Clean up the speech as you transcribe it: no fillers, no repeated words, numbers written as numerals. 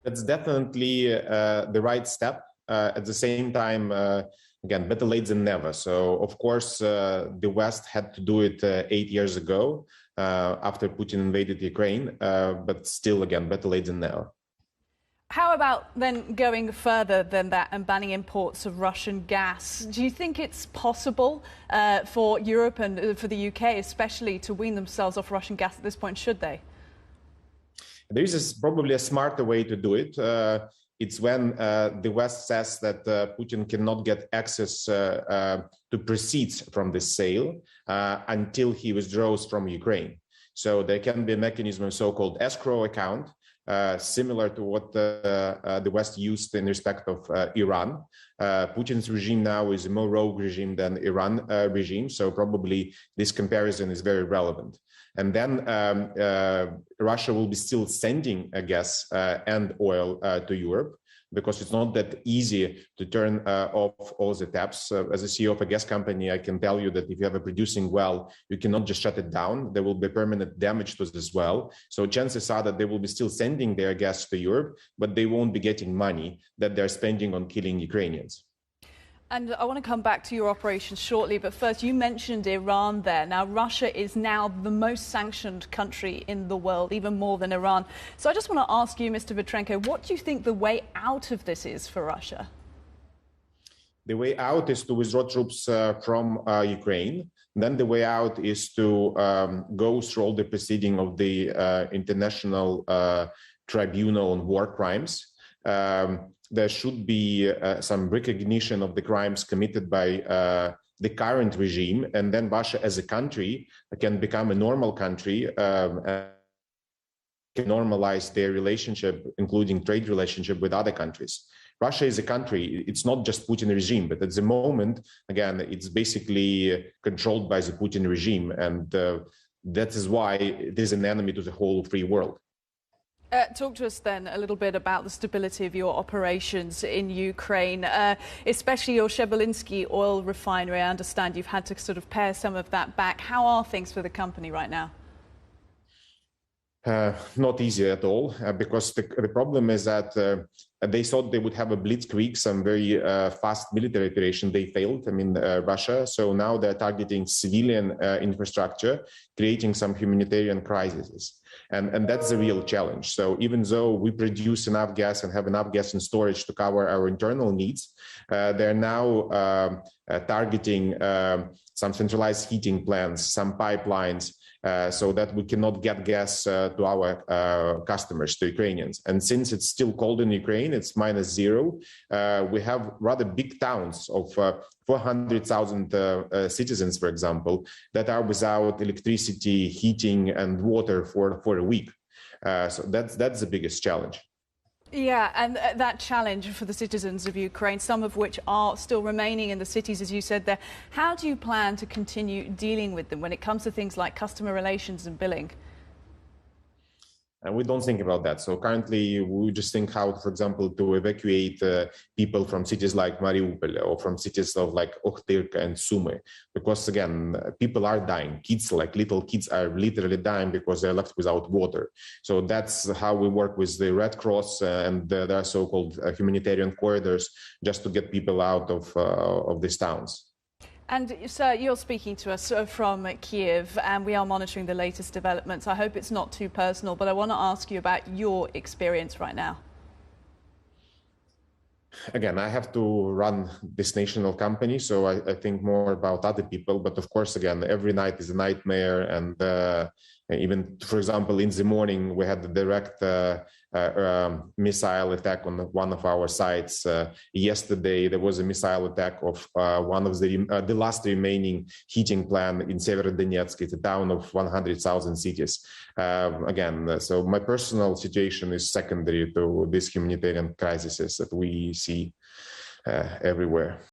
That's definitely the right step. At the same time, again, better late than never. So, of course, the West had to do it 8 years ago after Putin invaded Ukraine, but still, again, better late than never. How about then going further than that and banning imports of Russian gas? Do you think it's possible for Europe and for the UK especially to wean themselves off Russian gas at this point, should they? There is probably a smarter way to do it. It's when the West says that Putin cannot get access to proceeds from this sale until he withdraws from Ukraine. So there can be a mechanism, a so-called escrow account, similar to what the West used in respect of Iran. Putin's regime now is a more rogue regime than Iran regime, so probably this comparison is very relevant. And then Russia will be still sending gas and oil to Europe, because it's not that easy to turn off all the taps. As a CEO of a gas company, I can tell you that if you have a producing well, you cannot just shut it down. There will be permanent damage to this well. So chances are that they will be still sending their gas to Europe, but they won't be getting money that they're spending on killing Ukrainians. And I want to come back to your operations shortly, but first you mentioned Iran there. Now, Russia is now the most sanctioned country in the world, even more than Iran. So I just want to ask you, Mr. Vitrenko, what do you think the way out of this is for Russia? The way out is to withdraw troops from Ukraine. Then the way out is to go through all the proceeding of the International Tribunal on War Crimes. There should be some recognition of the crimes committed by the current regime, and then Russia as a country can become a normal country and can normalize their relationship, including trade relationship with other countries. Russia is a country, it's not just Putin regime, but at the moment, again, it's basically controlled by the Putin regime, and that is why it is an enemy to the whole free world. Talk to us then a little bit about the stability of your operations in Ukraine, especially your Shebelinsky oil refinery. I understand you've had to sort of pare some of that back. How are things for the company right now? Not easy at all, because the problem is that they thought they would have a blitzkrieg, some very fast military operation. They failed, Russia. So now they're targeting civilian infrastructure, creating some humanitarian crises. And that's the real challenge. So even though we produce enough gas and have enough gas in storage to cover our internal needs, they're now targeting some centralized heating plants, some pipelines, so that we cannot get gas to our customers, to Ukrainians. And since it's still cold in Ukraine, it's -0. We have rather big towns of 400,000 citizens, for example, that are without electricity, heating, and water for a week. So that's the biggest challenge. Yeah, and that challenge for the citizens of Ukraine, some of which are still remaining in the cities, as you said there. How do you plan to continue dealing with them when it comes to things like customer relations and billing? And we don't think about that. So currently, we just think how, for example, to evacuate people from cities like Mariupol or from cities of like Ochtyrka and Sumy, because again, people are dying. Kids, like little kids, are literally dying because they're left without water. So that's how we work with the Red Cross and there are so-called humanitarian corridors just to get people out of these towns. And, sir, you're speaking to us from Kiev, and we are monitoring the latest developments. I hope it's not too personal, but I want to ask you about your experience right now. Again, I have to run this national company, so I think more about other people. But of course, again, every night is a nightmare. And even, for example, in the morning, we had the direct missile attack on one of our sites. Yesterday, there was a missile attack of one of the last remaining heating plant in Severodonetsk. It's a town of 100,000 cities. Again, so my personal situation is secondary to these humanitarian crises that we see everywhere.